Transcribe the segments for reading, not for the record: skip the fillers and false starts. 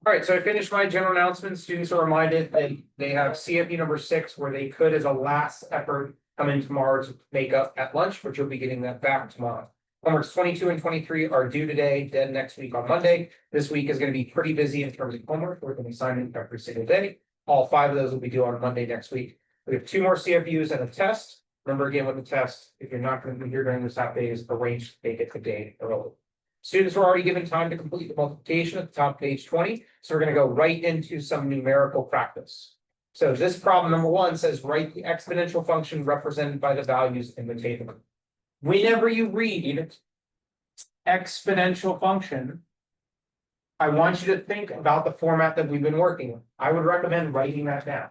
All right, so I finished my general announcements. Students are reminded that they have CFP number 6, where they could, as a last effort, come in tomorrow to make up at lunch, but you'll be getting that back tomorrow. Homeworks 22 and 23 are due today, then next week on Monday. This week is going to be pretty busy in terms of homework. We're going to be signing every single day. All 5 of those will be due on Monday next week. We have 2 more CFUs and a test. Remember again with the test, if you're not going to be here during this half day, is arranged to take it a day early. Students were already given time to complete the multiplication at the top of page 20. So we're going to go right into some numerical practice. So this problem number 1 says write the exponential function represented by the values in the table. Whenever you read exponential function, I want you to think about the format that we've been working with. I would recommend writing that down.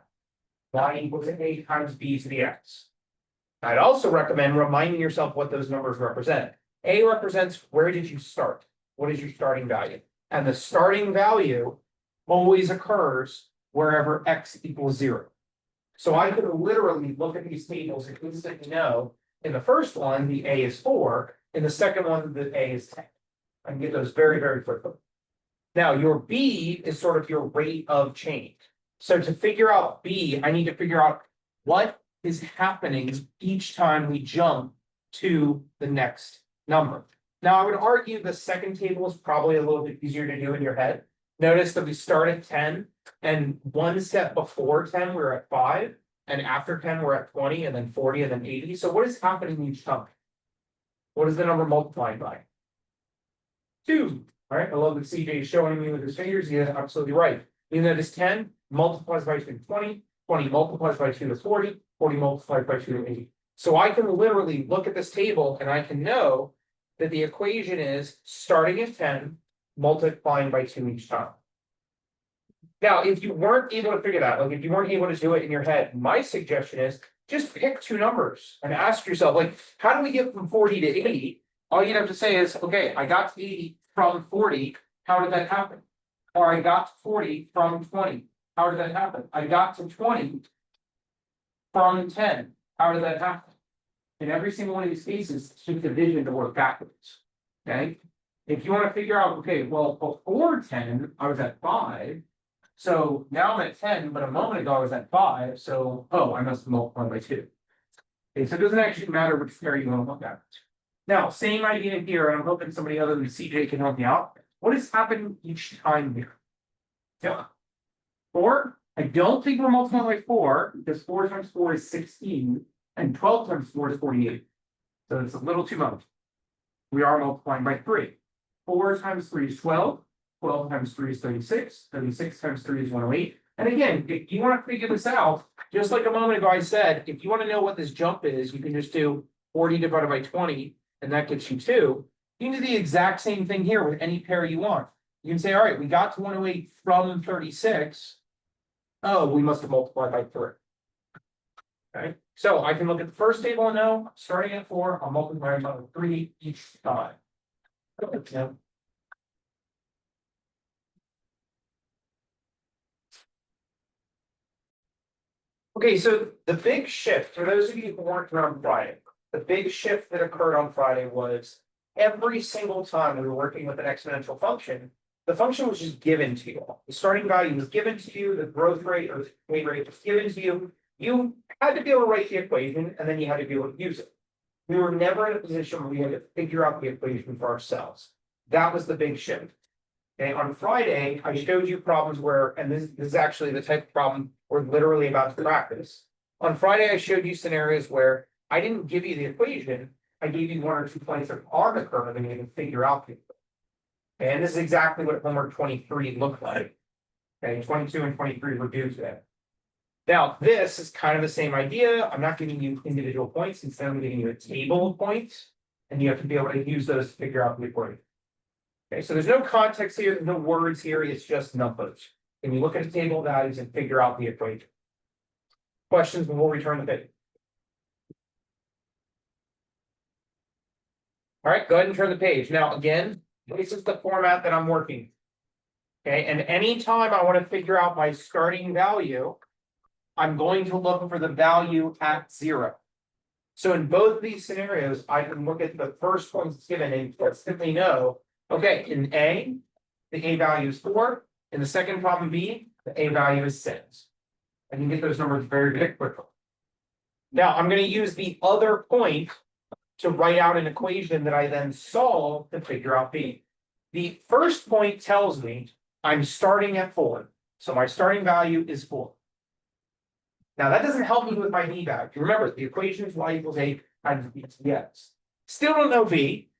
Y equals A times B to the X. I'd also recommend reminding yourself what those numbers represent. A represents where did you start? What is your starting value? And the starting value always occurs wherever X equals 0. So I could literally look at these tables and instantly know in the first one, the A is 4. In the second one, the A is 10. I can get those very, very quickly. Now, your B is sort of your rate of change. So to figure out B, I need to figure out what is happening each time we jump to the next number. Now, I would argue the second table is probably a little bit easier to do in your head. Notice that we start at 10, and one step before 10, we're at 5, and after 10, we're at 20, and then 40, and then 80. So what is happening each time? What is the number multiplied by? 2. All right, I love that CJ is showing me with his fingers. He is absolutely right. You notice 10 multiplies by 2 to 20, 20 multiplies by 2 to 40, 40 multiplies by 2 to 80. So I can literally look at this table and I can know that the equation is starting at 10, multiplying by 2 each time. Now, if you weren't able to figure that, like if you weren't able to do it in your head, my suggestion is just pick 2 numbers and ask yourself, like, how do we get from 40 to 80? All you'd have to say is, okay, I got to 80 from 40. How did that happen? Or I got to 40 from 20. How did that happen? I got to 20 from 10. How did that happen? In every single one of these cases, it's just division to work backwards. Okay? If you want to figure out, okay, well, before 10, I was at 5. So now I'm at 10, but a moment ago I was at 5. So, oh, I must have multiplied by 2. Okay, so it doesn't actually matter which pair you want to look at. Now, same idea here, and I'm hoping somebody other than CJ can help me out. What is happening each time here? Yeah. 4. I don't think we're multiplying by 4, because 4 times 4 is 16, and 12 times 4 is 48. So it's a little too much. We are multiplying by 3. 4 times 3 is 12. 12 times 3 is 36. 36 times 3 is 108. And again, if you want to figure this out, just like a moment ago I said, if you want to know what this jump is, you can just do 40 divided by 20, and that gets you 2. You can do the exact same thing here with any pair you want. You can say, all right, we got to 108 from 36. Oh, we must have multiplied by 3. Okay, so I can look at the first table and know, starting at 4, I'll multiply by 3 each time. Okay. Okay, so the big shift, for those of you who weren't here on Friday, the big shift that occurred on Friday was every single time we were working with an exponential function, the function was just given to you. The starting value was given to you, the growth rate or the decay rate was given to you. You had to be able to write the equation, and then you had to be able to use it. We were never in a position where we had to figure out the equation for ourselves. That was the big shift. Okay, on Friday, I showed you problems where, and this is actually the type of problem we're literally about to practice. On Friday, I showed you scenarios where I didn't give you the equation. I gave you 1 or 2 points on the curve, and you can figure out the equation. And this is exactly what homework 23 looked like. Okay, 22 and 23 were due today. Now, this is kind of the same idea. I'm not giving you individual points. Instead, I'm giving you a table of points, and you have to be able to use those to figure out the equation. Okay, so there's no context here, there's no words here, it's just numbers. And you look at the table of values and figure out the equation. Questions before we turn the page? All right, go ahead and turn the page. Now, again, this is the format that I'm working. Okay, and anytime I want to figure out my starting value, I'm going to look for the value at 0. So in both of these scenarios, I can look at the first points given and simply know, okay, in A, the A value is 4, In the second problem B, the A value is 6. I can get those numbers very quickly. Now, I'm going to use the other point to write out an equation that I then solve to figure out B. The first point tells me I'm starting at 4. So my starting value is 4. Now, that doesn't help me with my B value. Remember, the equation is y equals A times B to the x. Still don't know B,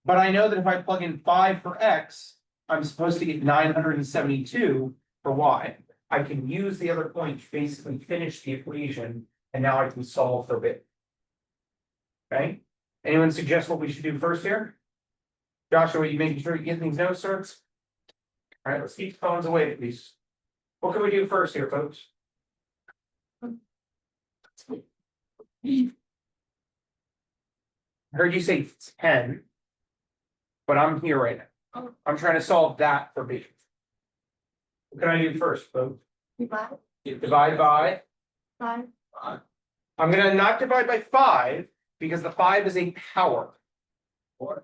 but I know that if I plug in 5 for x, I'm supposed to get 972 for y. I can use the other point to basically finish the equation, and now I can solve for B. Okay? Anyone suggest what we should do first here? Joshua, are you making sure you get these notes, sir? All right, let's keep the phones away, please. What can we do first here, folks? I heard you say 10, but I'm here right now. I'm trying to solve that for B. What can I do first, folks? Divide by 5. I'm gonna not divide by 5 because the 5 is a power.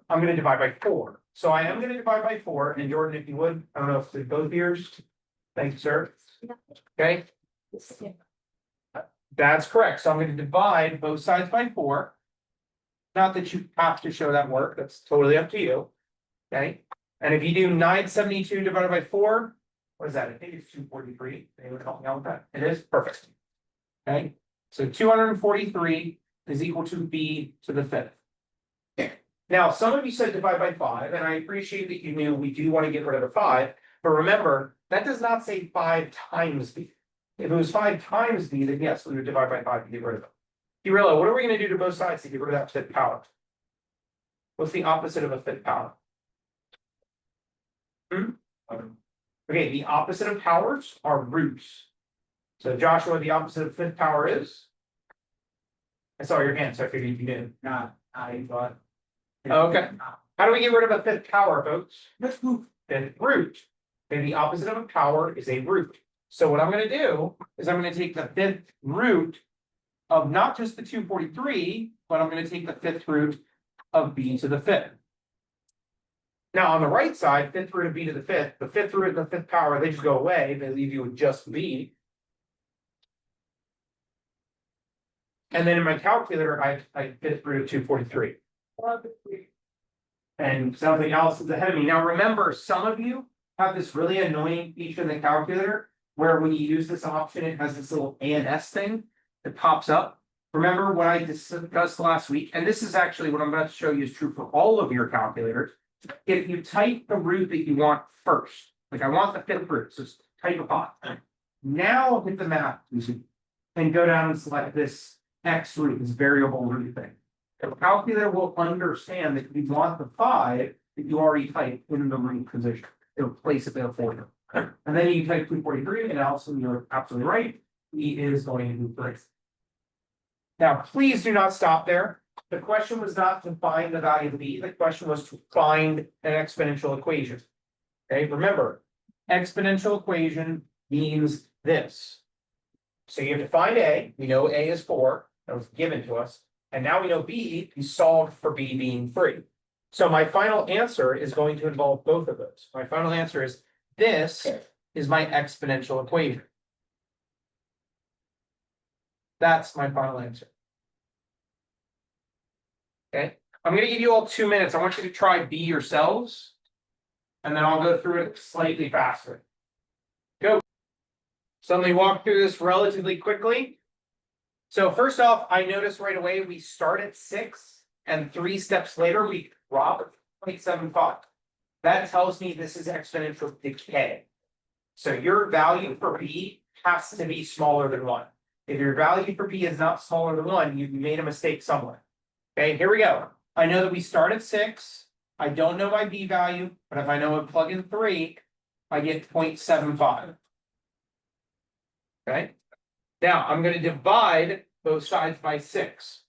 I'm gonna divide by 4. So I am gonna divide by 4, and Jordan, if you would, I don't know if it's both ears. Thank you, sir. Okay, that's correct. So I'm gonna divide both sides by 4. Not that you have to show that work, that's totally up to you. Okay, and if you do 972 divided by 4, what is that? I think it's 243. Anyone help me out with that? It is perfect. Okay, so 243 is equal to B to the 5th. Now, some of you said divide by 5, and I appreciate that you knew we do want to get rid of the 5, but remember, that does not say 5 times B. If it was 5 times B, then yes, we would divide by 5 and get rid of it. You realize, what are we going to do to both sides to get rid of that 5th power? What's the opposite of a 5th power? Okay, the opposite of powers are roots. So Joshua, the opposite of 5th power is? I saw your hand, so I figured you knew. I thought. Okay. How do we get rid of a 5th power, folks? 5th root. And the opposite of a power is a root. So what I'm going to do is I'm going to take the 5th root of not just the 243, but I'm going to take the 5th root of B to the 5th. Now on the right side, 5th root of B to the 5th, the 5th root and the 5th power, they just go away. They leave you with just B. And then in my calculator, I 5th root of 243. And something else is ahead of me. Now remember, some of you have this really annoying feature in the calculator where when you use this option, it has this little A and S thing that pops up. Remember what I discussed last week? And this is actually what I'm about to show you is true for all of your calculators. If you type the root that you want first, like I want the 5th root, so just type a pot. Now hit the math and go down and select this X root, this variable root thing. The calculator will understand that you want the 5 that you already typed in the root position. It'll place it there for you. And then you type 243, and also you're absolutely right. E is going to be 3. Now, please do not stop there. The question was not to find the value of B. The question was to find an exponential equation. Okay, remember, exponential equation means this. So you have to find A. We know A is 4. That was given to us. And now we know B, we solved for B being 3. So my final answer is going to involve both of those. My final answer is this is my exponential equation. That's my final answer. Okay, I'm going to give you all 2 minutes. I want you to try B yourselves, and then I'll go through it slightly faster. Go. So let me walk through this relatively quickly. So first off, I noticed right away we start at 6, and 3 steps later we drop 0.75. That tells me this is exponential decay. So your value for B has to be smaller than 1. If your value for B is not smaller than 1, you've made a mistake somewhere. Okay, here we go. I know that we start at 6. I don't know my B value, but if I know I plug in 3, I get 0.75. Okay. Now I'm going to divide both sides by 6.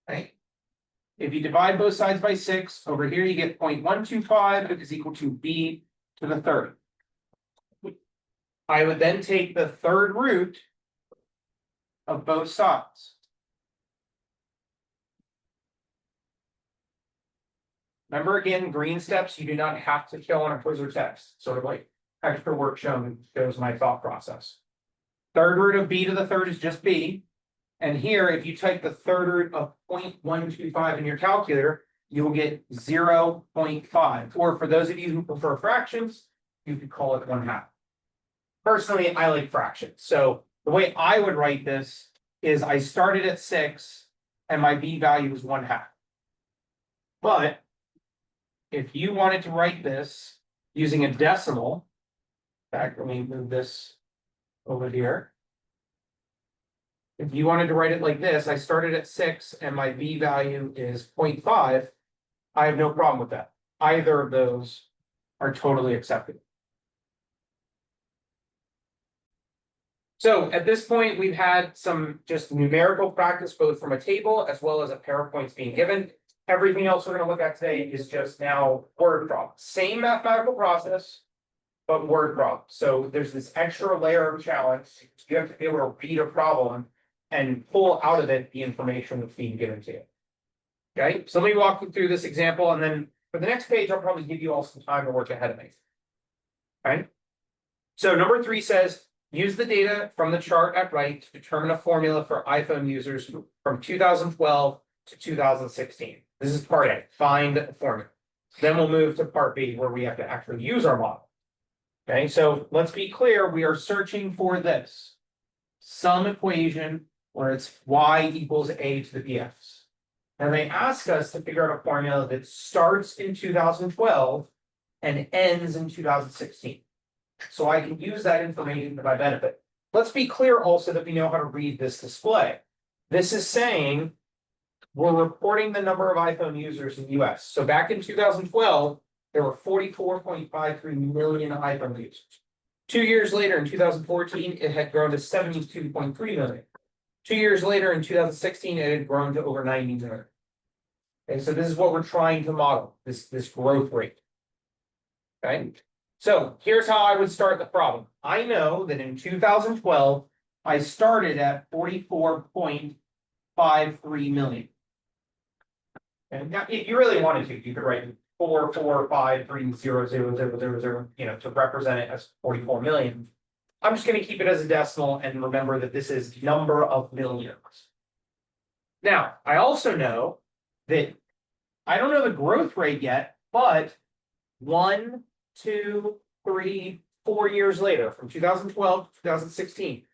Okay. If you divide both sides by 6, over here you get 0.125 is equal to B to the 3rd. I would then take the 3rd root of both sides. Remember again, green steps, you do not have to show on a quiz or test, sort of like extra work shown shows my thought process. Third root of b to the third is just b. And here, if you type the third root of 0.125 in your calculator, you will get 0.5. Or for those of you who prefer fractions, you could call it 1/2. Personally, I like fractions. So the way I would write this is I started at 6 and my b value is 1/2. But if you wanted to write this using a decimal, in fact, let me move this over here. If you wanted to write it like this, I started at 6 and my b value is 0.5. I have no problem with that. Either of those are totally acceptable. So at this point, we've had some just numerical practice, both from a table as well as a pair of points being given. Everything else we're going to look at today is just now word problems. Same mathematical process, but word problems. So there's this extra layer of challenge. You have to be able to read a problem and pull out of it the information that's being given to you. Okay, so let me walk you through this example, and then for the next page, I'll probably give you all some time to work ahead of me. Okay, so number 3 says, use the data from the chart at right to determine a formula for iPhone users from 2012 to 2016. This is part A, find the formula. Then we'll move to part B, where we have to actually use our model. Okay, so let's be clear, we are searching for this. Some equation where it's y equals a to the bx. And they ask us to figure out a formula that starts in 2012 and ends in 2016. So I can use that information to my benefit. Let's be clear also that we know how to read this display. This is saying we're reporting the number of iPhone users in the US. So back in 2012, there were 44.53 million iPhone users. 2 years later, in 2014, it had grown to 72.3 million. 2 years later, in 2016, it had grown to over 90 million. Okay, so this is what we're trying to model, this growth rate. Okay, so here's how I would start the problem. I know that in 2012, I started at 44.53 million. And now, if you really wanted to, you could write 445300000, you know, to represent it as 44 million. I'm just going to keep it as a decimal and remember that this is number of millions. Now, I also know that I don't know the growth rate yet, but 1, 2, 3, 4 years later, from 2012 to 2016,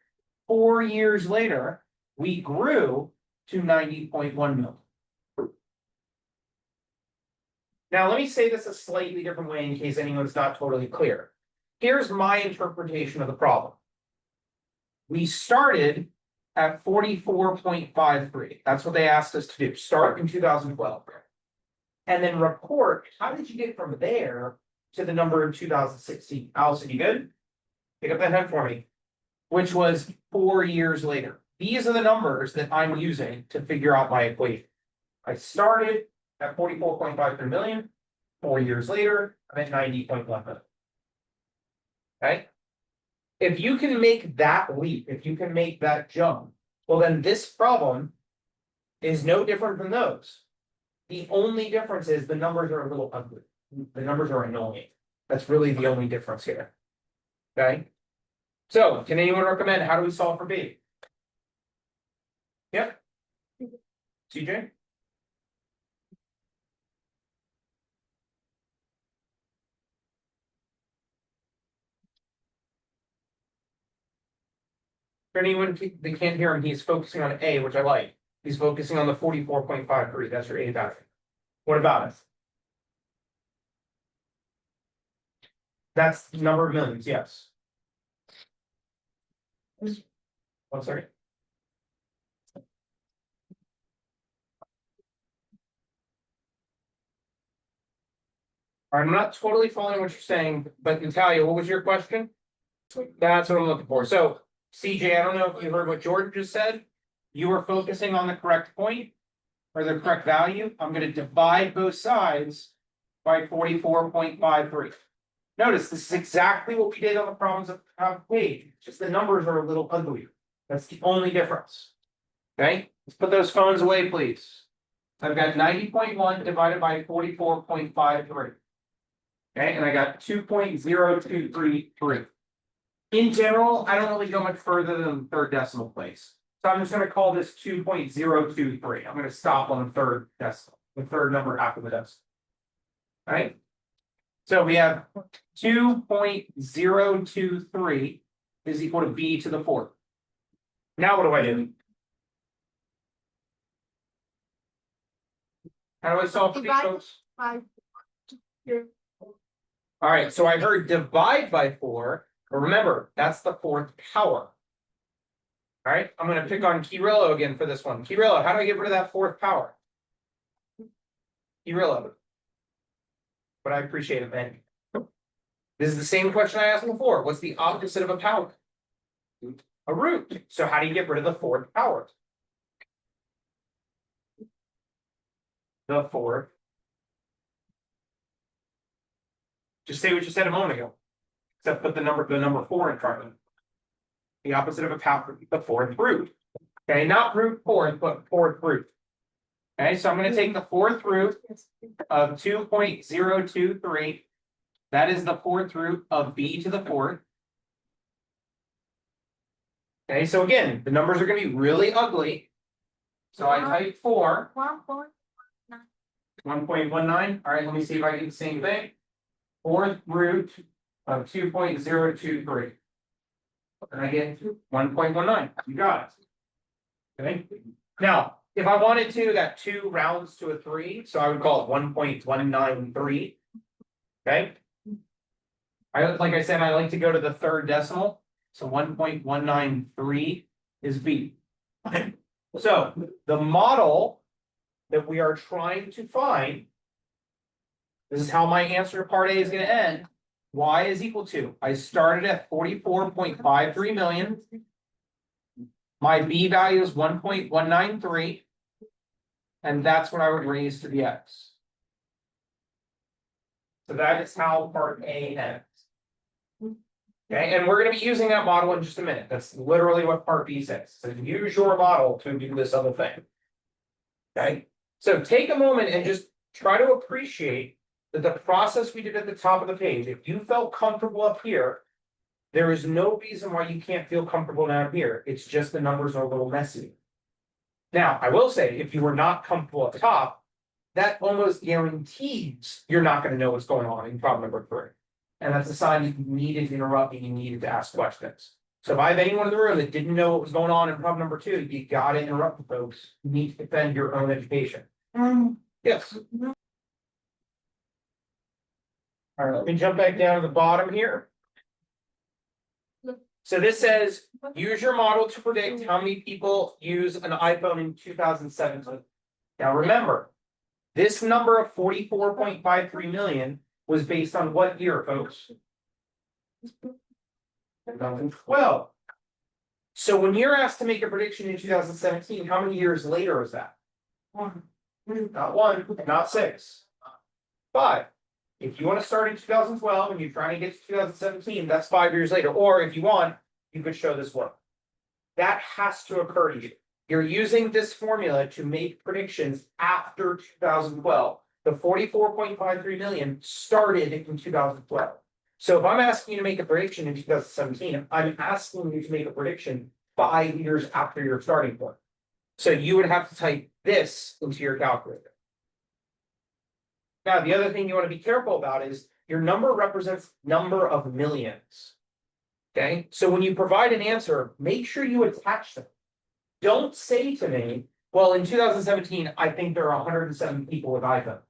4 years later, we grew to 90.1 million. Now, let me say this a slightly different way in case anyone's not totally clear. Here's my interpretation of the problem. We started at 44.53. That's what they asked us to do. Start in 2012. And then report, how did you get from there to the number in 2016? Allison, you good? Pick up that head for me. Which was 4 years later. These are the numbers that I'm using to figure out my equation. I started at 44.53 million. 4 years later, I'm at 90.1 million. Okay? If you can make that leap, if you can make that jump, well, then this problem is no different from those. The only difference is the numbers are a little ugly. The numbers are annoying. That's really the only difference here. Okay? So, can anyone recommend how do we solve for B? Yep. CJ? For anyone that can't hear him, he's focusing on A, which I like. He's focusing on the 44.53. That's your A value. What about it? That's the number of millions, yes. Oh, sorry. I'm not totally following what you're saying, but Natalia, what was your question? That's what I'm looking for. So, CJ, I don't know if you heard what Jordan just said. You were focusing on the correct point or the correct value. I'm going to divide both sides by 44.53. Notice this is exactly what we did on the problems of the page. Just the numbers are a little uglier. That's the only difference. Okay, let's put those phones away, please. I've got 90.1 divided by 44.53. Okay, and I got 2.0233. In general, I don't really go much further than the third decimal place. So I'm just gonna call this 2.023. I'm gonna stop on the third decimal, the third number after the decimal. All right? So we have 2.023 is equal to b to the fourth. Now what do I do? How do I solve for these folks? All right, so I heard divide by 4, but remember, that's the fourth power. All right, I'm gonna pick on Kirillo again for this one. Kirillo, how do I get rid of that fourth power? Kirillo. But I appreciate it, man. This is the same question I asked before. What's the opposite of a power? A root. So how do you get rid of the fourth power? The fourth. Just say what you said a moment ago. Except put the number 4 in front of it. The opposite of a power, the fourth root. Okay, not root fourth, but fourth root. Okay, so I'm going to take the fourth root of 2.023. That is the fourth root of b to the fourth. Okay, so again, the numbers are going to be really ugly. So I type 4. 1.19. All right, let me see if I get the same thing. Fourth root of 2.023. And I get 1.19. You got it. Okay. Now, if I wanted to, that 2 rounds to a 3, so I would call it 1.193. Okay. Like I said, I like to go to the third decimal. So 1.193 is B. So the model that we are trying to find, this is how my answer to part A is going to end. Y is equal to, I started at 44.53 million. My B value is 1.193. And that's what I would raise to the X. So that is how part A ends. Okay, and we're going to be using that model in just a minute. That's literally what part B says. So use your model to do this other thing. Okay, so take a moment and just try to appreciate that the process we did at the top of the page, if you felt comfortable up here, there is no reason why you can't feel comfortable down here. It's just the numbers are a little messy. Now, I will say, if you were not comfortable at the top, that almost guarantees you're not going to know what's going on in problem number 3. And that's a sign that you needed to interrupt and you needed to ask questions. So if I have anyone in the room that didn't know what was going on in problem number 2, you got to interrupt folks. You need to defend your own education. Yes. All right, let me jump back down to the bottom here. So this says, use your model to predict how many people use an iPhone in 2017. Now remember, this number of 44.53 million was based on what year, folks? 2012. So when you're asked to make a prediction in 2017, how many years later is that? 1. Not 1, not 6. 5. If you want to start in 2012 and you're trying to get to 2017, that's 5 years later. Or if you want, you could show this work. That has to occur to you. You're using this formula to make predictions after 2012. The 44.53 million started in 2012. So if I'm asking you to make a prediction in 2017, I'm asking you to make a prediction 5 years after your starting point. So you would have to type this into your calculator. Now, the other thing you want to be careful about is your number represents number of millions. Okay, so when you provide an answer, make sure you attach them. Don't say to me, well, in 2017, I think there are 107 people with iPhone.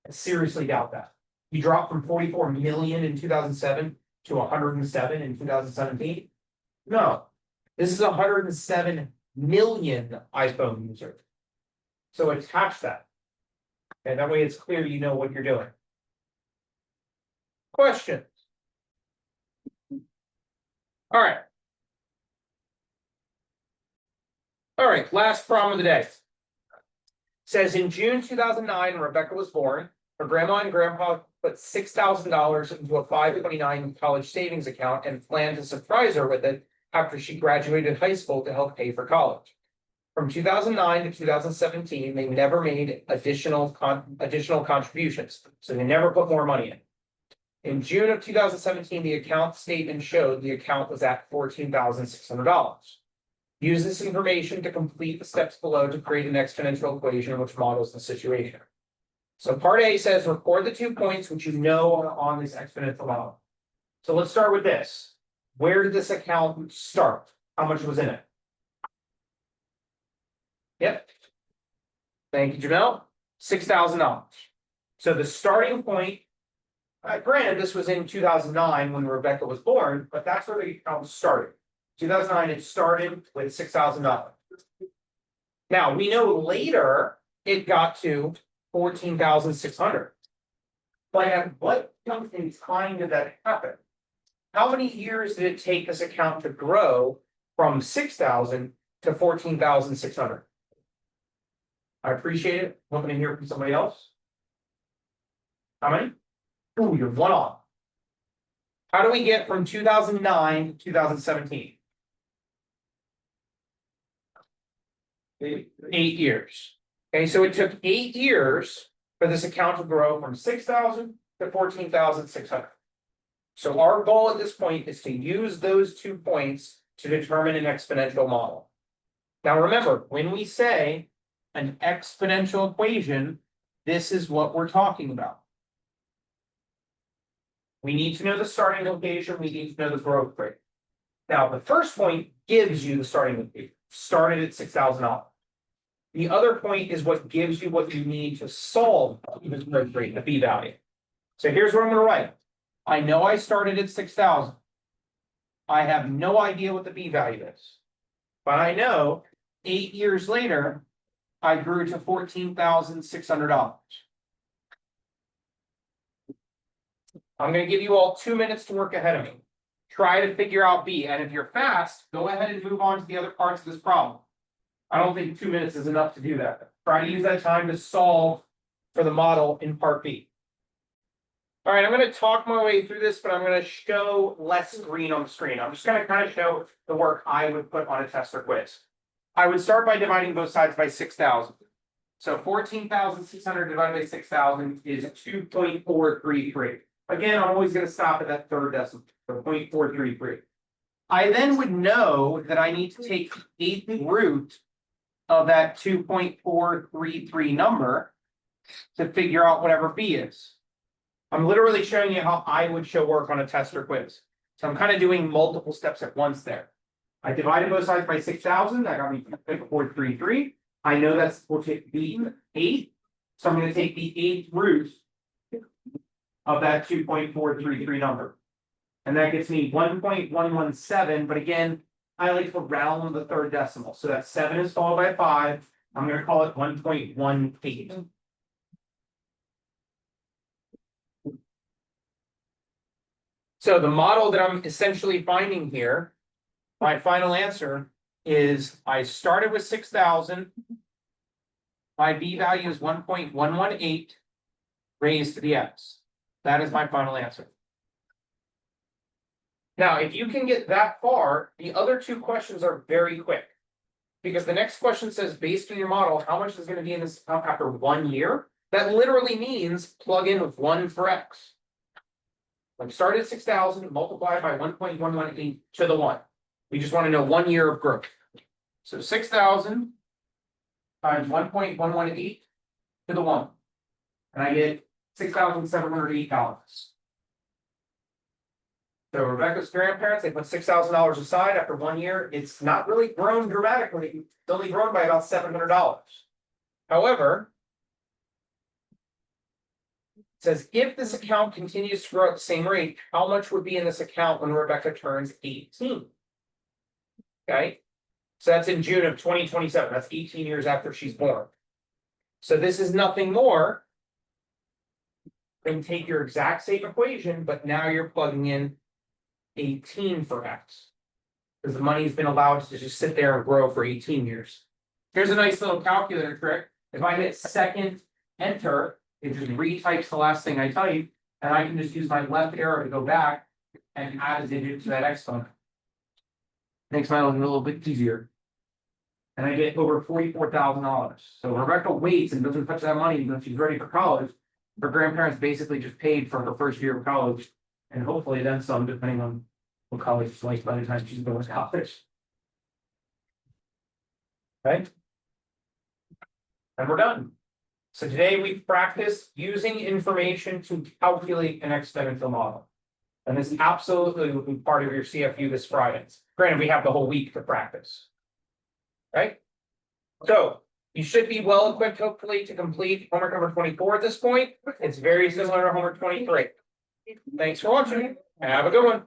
I seriously doubt that. You dropped from 44 million in 2007 to 107 in 2017. No, this is 107 million iPhone users. So attach that. And that way it's clear you know what you're doing. Questions? All right. All right, last problem of the day. Says in June 2009, Rebecca was born. Her grandma and grandpa put $6,000 into a 529 college savings account and planned to surprise her with it after she graduated high school to help pay for college. From 2009 to 2017, they never made additional contributions, so they never put more money in. In June of 2017, the account statement showed the account was at $14,600. Use this information to complete the steps below to create an exponential equation which models the situation. So part A says record the 2 points which you know are on this exponential model. So let's start with this. Where did this account start? How much was in it? Yep. Thank you, Jamel. $6,000. So the starting point, granted, this was in 2009 when Rebecca was born, but that's where the account started. 2009, it started with $6,000. Now, we know later it got to $14,600. But at what point in time did that happen? How many years did it take this account to grow from 6,000 to 14,600? I appreciate it. Hoping to hear from somebody else. How many? Ooh, you're one off. How do we get from 2009 to 2017? 8 years. Okay, so it took 8 years for this account to grow from 6,000 to 14,600. So our goal at this point is to use those 2 points to determine an exponential model. Now remember, when we say an exponential equation, this is what we're talking about. We need to know the starting location, we need to know the growth rate. Now, the first point gives you the starting location, started at $6,000. The other point is what gives you what you need to solve the growth rate, the B value. So here's what I'm going to write. I know I started at 6,000. I have no idea what the B value is. But I know 8 years later, I grew to $14,600. I'm going to give you all 2 minutes to work ahead of me. Try to figure out B, and if you're fast, go ahead and move on to the other parts of this problem. I don't think 2 minutes is enough to do that. Try to use that time to solve for the model in part B. All right, I'm going to talk my way through this, but I'm going to show less green on the screen. I'm just going to kind of show the work I would put on a test or quiz. I would start by dividing both sides by 6,000. So 14,600 divided by 6,000 is 2.433. Again, I'm always going to stop at that third decimal, so 0.433. I then would know that I need to take the 8th root of that 2.433 number to figure out whatever B is. I'm literally showing you how I would show work on a test or quiz. So I'm kind of doing multiple steps at once there. I divided both sides by 6,000. That got me 2.433. I know that's we'll take the 8. So I'm going to take the 8th root of that 2.433 number. And that gets me 1.117. But again, I like to round the third decimal. So that 7 is followed by 5. I'm going to call it 1.18. So the model that I'm essentially finding here, my final answer is I started with 6,000. My B value is 1.118 raised to the x. That is my final answer. Now, if you can get that far, the other 2 questions are very quick. Because the next question says, based on your model, how much is going to be in this account after 1 year? That literally means plug in 1 for x. Like start at 6,000, multiply by 1.118 to the 1. We just want to know 1 year of growth. So 6,000 times 1.118 to the 1. And I get $6,708. So Rebecca's grandparents, they put $6,000 aside after 1 year. It's not really grown dramatically. It's only grown by about $700. However, it says if this account continues to grow at the same rate, how much would be in this account when Rebecca turns 18? Okay, so that's in June of 2027. That's 18 years after she's born. So this is nothing more than take your exact same equation, but now you're plugging in 18 for x. Because the money's been allowed to just sit there and grow for 18 years. Here's a nice little calculator trick. If I hit second enter, it just retypes the last thing I type, and I can just use my left arrow to go back and add a digit to that exponent. Makes my life a little bit easier. And I get over $44,000. So Rebecca waits and doesn't touch that money until she's ready for college. Her grandparents basically just paid for her first year of college. And hopefully then some, depending on what college is like by the time she's going to college. Right? And we're done. So today we practiced using information to calculate an exponential model. And this absolutely will be part of your CFU this Friday. Granted, we have the whole week to practice. Right? So you should be well equipped, hopefully, to complete homework number 24 at this point. It's very similar to homework 23. Thanks for watching. Have a good one.